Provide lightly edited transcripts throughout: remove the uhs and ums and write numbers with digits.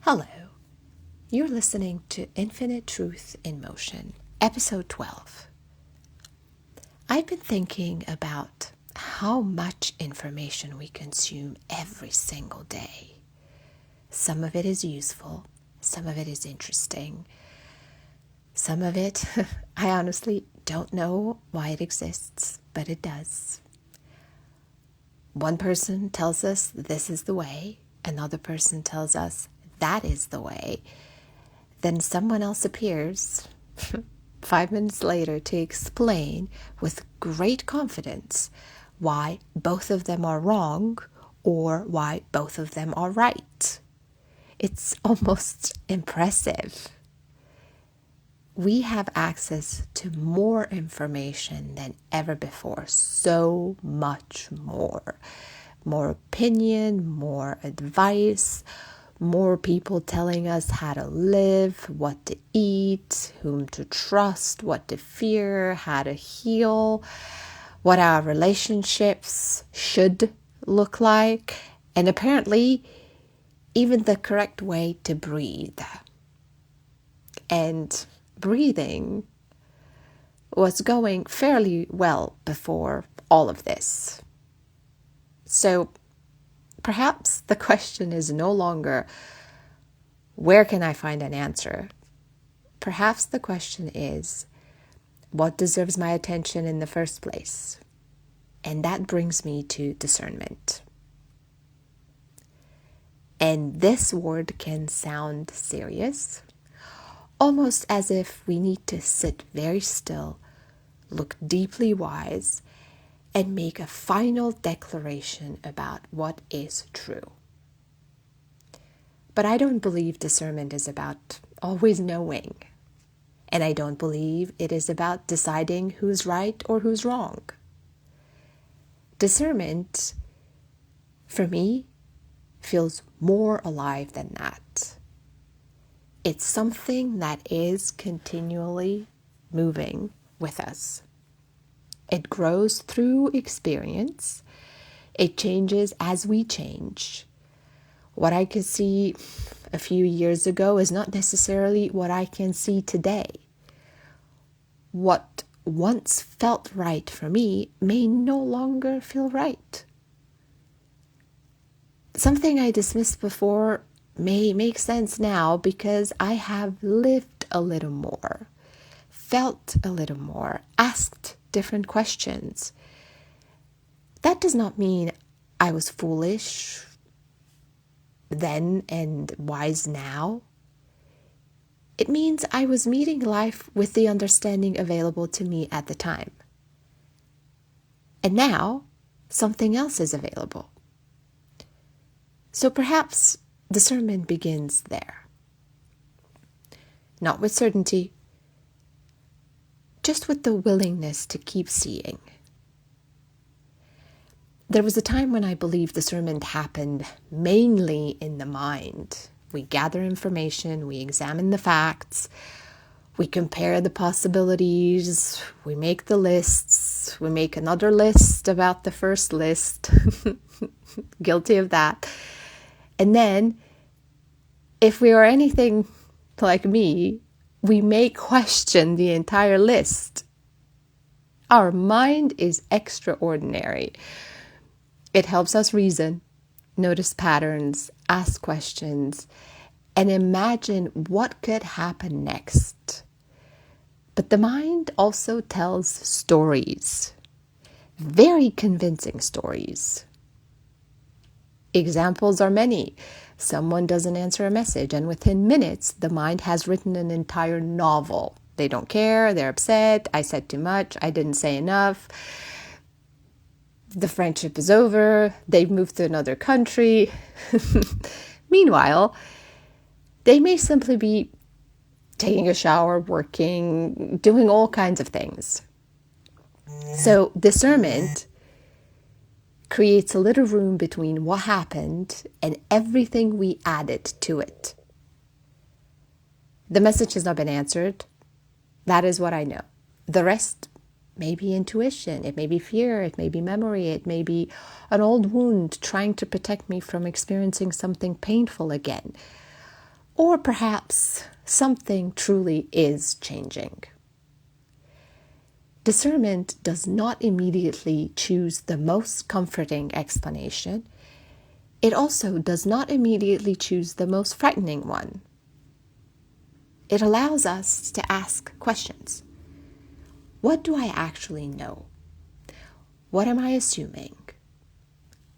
Hello, you're listening to Infinite Truth in Motion, episode 12. I've been thinking about how much information we consume every single day. Some of it is useful, some of it is interesting, some of it, I honestly don't know why it exists, but it does. One person tells us this is the way, another person tells us that is the way. Then someone else appears 5 minutes later to explain with great confidence why both of them are wrong or why both of them are right. It's almost impressive. We have access to more information than ever before, so much more. More opinion, more advice, more people telling us how to live, what to eat, whom to trust, what to fear, how to heal, what our relationships should look like, and apparently even the correct way to breathe. And breathing was going fairly well before all of this. So perhaps the question is no longer, where can I find an answer? Perhaps the question is, what deserves my attention in the first place? And that brings me to discernment. And this word can sound serious, almost as if we need to sit very still, look deeply wise, and make a final declaration about what is true. But I don't believe discernment is about always knowing. And I don't believe it is about deciding who's right or who's wrong. Discernment, for me, feels more alive than that. It's something that is continually moving with us. It grows through experience. It changes as we change. What I could see a few years ago is not necessarily what I can see today. What once felt right for me may no longer feel right. Something I dismissed before may make sense now because I have lived a little more, felt a little more, asked different questions. That does not mean I was foolish then and wise now. It means I was meeting life with the understanding available to me at the time. And now something else is available. So perhaps discernment begins there. Not with certainty, just with the willingness to keep seeing. There was a time when I believed discernment happened mainly in the mind. We gather information, we examine the facts, we compare the possibilities, we make the lists, we make another list about the first list. Guilty of that. And then, if we are anything like me, we may question the entire list. Our mind is extraordinary. It helps us reason, notice patterns, ask questions, and imagine what could happen next. But the mind also tells stories, very convincing stories. Examples are many. Someone doesn't answer a message, and within minutes, the mind has written an entire novel. They don't care, they're upset, I said too much, I didn't say enough. The friendship is over, they've moved to another country. Meanwhile, they may simply be taking a shower, working, doing all kinds of things. So discernment creates a little room between what happened and everything we added to it. The message has not been answered. That is what I know. The rest may be intuition, it may be fear, it may be memory, it may be an old wound trying to protect me from experiencing something painful again. Or perhaps something truly is changing. Discernment does not immediately choose the most comforting explanation. It also does not immediately choose the most frightening one. It allows us to ask questions. What do I actually know? What am I assuming?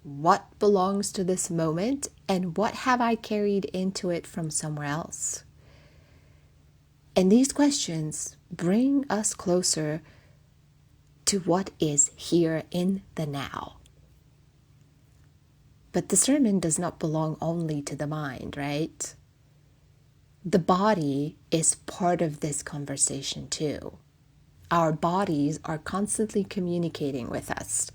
What belongs to this moment, and what have I carried into it from somewhere else? And these questions bring us closer to what is here in the now. But discernment does not belong only to the mind, right? The body is part of this conversation too. Our bodies are constantly communicating with us.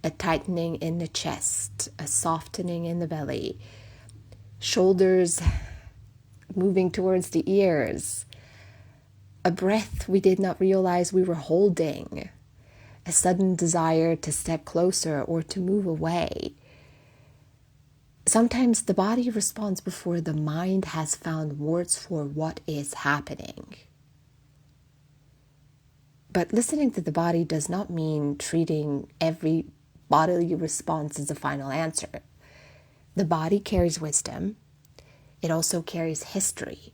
A tightening in the chest, a softening in the belly, shoulders moving towards the ears, a breath we did not realize we were holding, a sudden desire to step closer or to move away. Sometimes the body responds before the mind has found words for what is happening. But listening to the body does not mean treating every bodily response as a final answer. The body carries wisdom. It also carries history.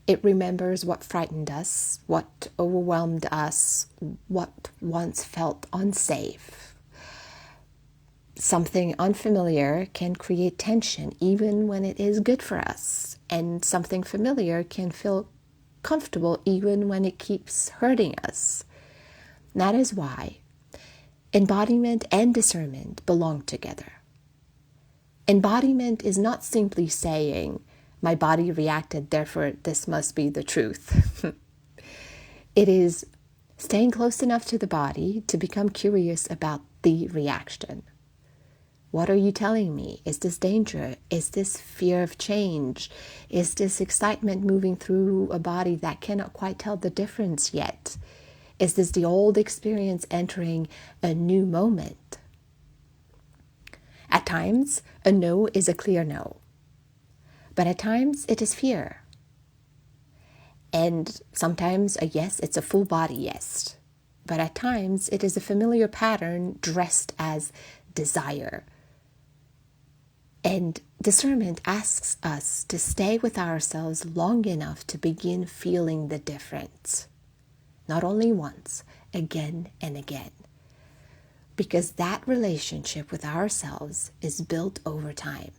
It remembers what frightened us, what overwhelmed us, what once felt unsafe. Something unfamiliar can create tension even when it is good for us, and something familiar can feel comfortable even when it keeps hurting us. That is why embodiment and discernment belong together. Embodiment is not simply saying, my body reacted, therefore this must be the truth. It is staying close enough to the body to become curious about the reaction. What are you telling me? Is this danger? Is this fear of change? Is this excitement moving through a body that cannot quite tell the difference yet? Is this the old experience entering a new moment? At times, a no is a clear no. But at times, it is fear. And sometimes a yes, it's a full body yes. But at times, it is a familiar pattern dressed as desire. And discernment asks us to stay with ourselves long enough to begin feeling the difference. Not only once, again and again. Because that relationship with ourselves is built over time.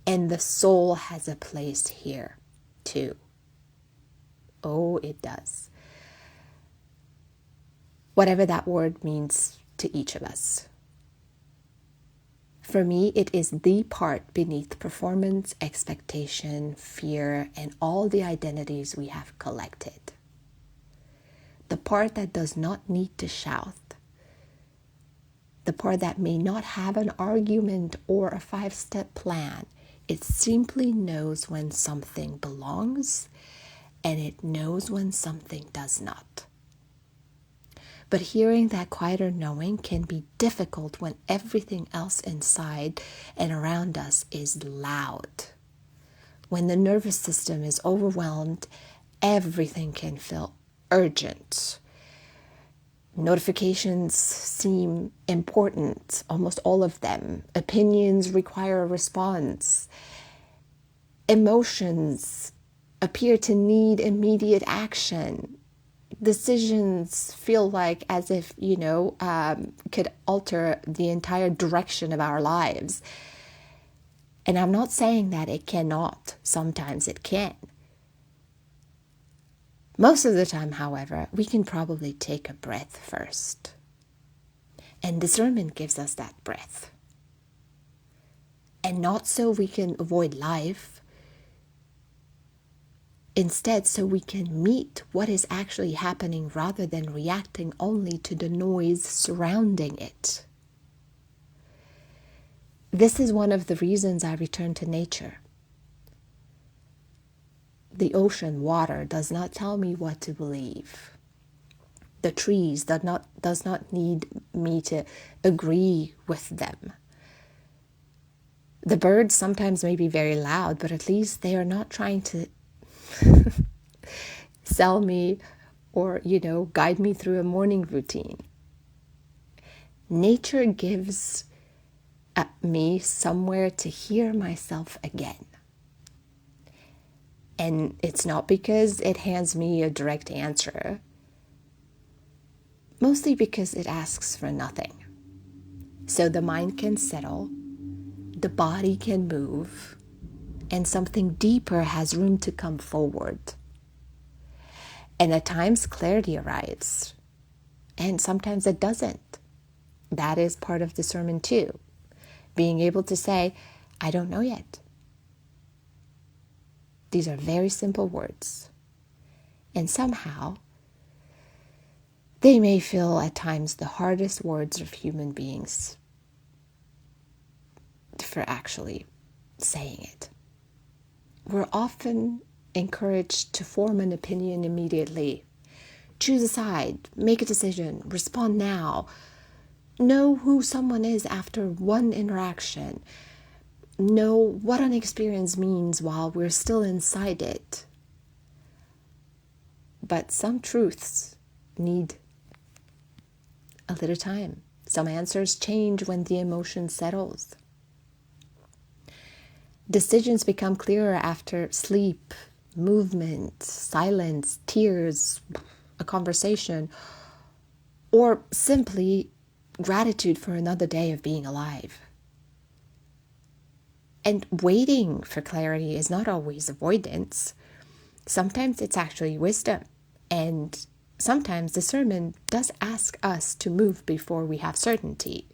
And the soul has a place here too. Oh, it does. Whatever that word means to each of us. For me, it is the part beneath performance, expectation, fear, and all the identities we have collected. The part that does not need to shout. The part that may not have an argument or a 5-step plan. It simply knows when something belongs, and it knows when something does not. But hearing that quieter knowing can be difficult when everything else inside and around us is loud. When the nervous system is overwhelmed, everything can feel urgent. Notifications seem important, almost all of them. Opinions require a response. Emotions appear to need immediate action. Decisions feel like as if, could alter the entire direction of our lives. And I'm not saying that it cannot. Sometimes it can. Most of the time, however, we can probably take a breath first. And discernment gives us that breath. And not so we can avoid life. Instead, so we can meet what is actually happening rather than reacting only to the noise surrounding it. This is one of the reasons I return to nature. The ocean water does not tell me what to believe. The trees does not need me to agree with them. The birds sometimes may be very loud, but at least they are not trying to sell me or, guide me through a morning routine. Nature gives me somewhere to hear myself again. And it's not because it hands me a direct answer, mostly because it asks for nothing. So the mind can settle, the body can move, and something deeper has room to come forward. And at times clarity arrives, and sometimes it doesn't. That is part of discernment too. Being able to say, I don't know yet. These are very simple words. And somehow, they may feel at times the hardest words of human beings for actually saying it. We're often encouraged to form an opinion immediately. Choose a side, make a decision, respond now. Know who someone is after one interaction. Know what an experience means while we're still inside it. But some truths need a little time. Some answers change when the emotion settles. Decisions become clearer after sleep, movement, silence, tears, a conversation, or simply gratitude for another day of being alive. And waiting for clarity is not always avoidance. Sometimes it's actually wisdom. And sometimes discernment does ask us to move before we have certainty.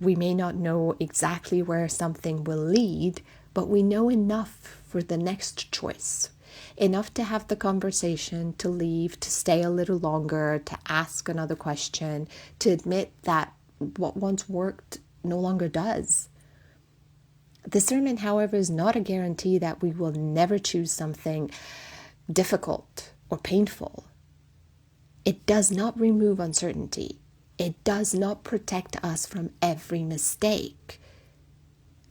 We may not know exactly where something will lead, but we know enough for the next choice. Enough to have the conversation, to leave, to stay a little longer, to ask another question, to admit that what once worked no longer does. Discernment, however, is not a guarantee that we will never choose something difficult or painful. It does not remove uncertainty. It does not protect us from every mistake.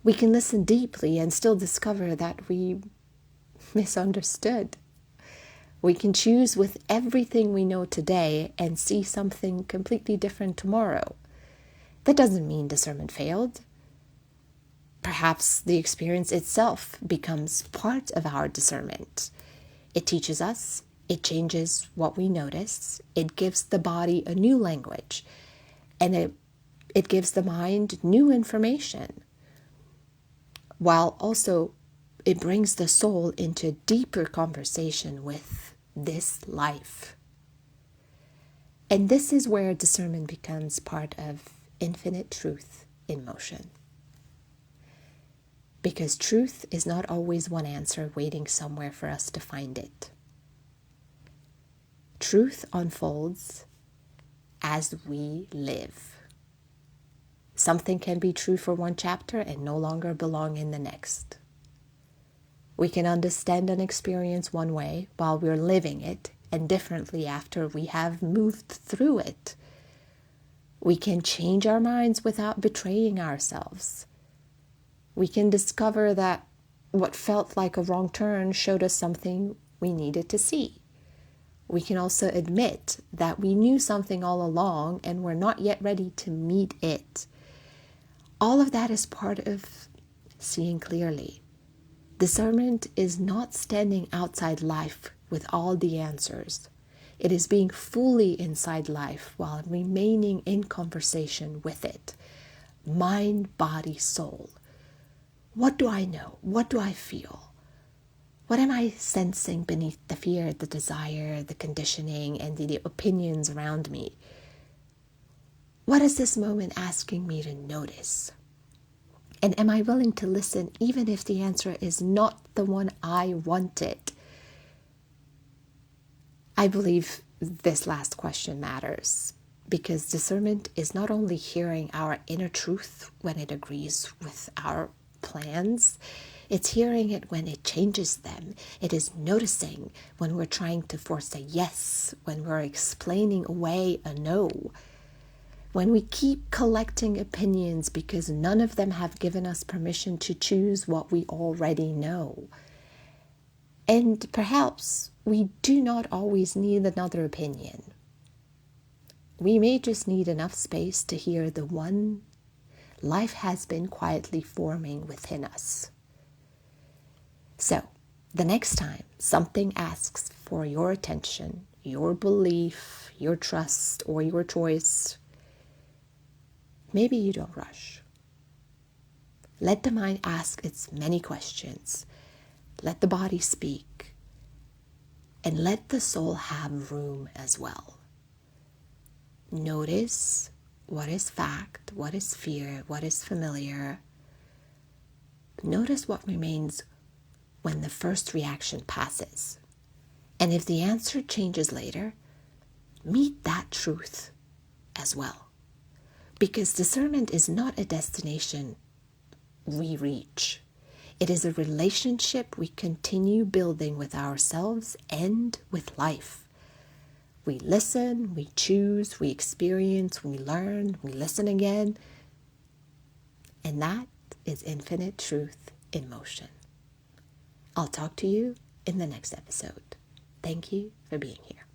We can listen deeply and still discover that we misunderstood. We can choose with everything we know today and see something completely different tomorrow. That doesn't mean discernment failed. Perhaps the experience itself becomes part of our discernment. It teaches us, it changes what we notice, it gives the body a new language, and it gives the mind new information, while also it brings the soul into a deeper conversation with this life. And this is where discernment becomes part of infinite truth in motion. Because truth is not always one answer waiting somewhere for us to find it. Truth unfolds as we live. Something can be true for one chapter and no longer belong in the next. We can understand an experience one way while we're living it, and differently after we have moved through it. We can change our minds without betraying ourselves. We can discover that what felt like a wrong turn showed us something we needed to see. We can also admit that we knew something all along and were not yet ready to meet it. All of that is part of seeing clearly. Discernment is not standing outside life with all the answers. It is being fully inside life while remaining in conversation with it. Mind, body, soul. What do I know? What do I feel? What am I sensing beneath the fear, the desire, the conditioning, and the opinions around me? What is this moment asking me to notice? And am I willing to listen even if the answer is not the one I wanted? I believe this last question matters because discernment is not only hearing our inner truth when it agrees with our plans, it's hearing it when it changes them. It is noticing when we're trying to force a yes, when we're explaining away a no. when we keep collecting opinions because none of them have given us permission to choose what we already know. And perhaps we do not always need another opinion. We may just need enough space to hear the one life has been quietly forming within us. So, the next time something asks for your attention, your belief, your trust, or your choice, maybe you don't rush. Let the mind ask its many questions. Let the body speak. And let the soul have room as well. Notice what is fact, what is fear, what is familiar. Notice what remains when the first reaction passes. And if the answer changes later, meet that truth as well. Because discernment is not a destination we reach. It is a relationship we continue building with ourselves and with life. We listen, we choose, we experience, we learn, we listen again. And that is infinite truth in motion. I'll talk to you in the next episode. Thank you for being here.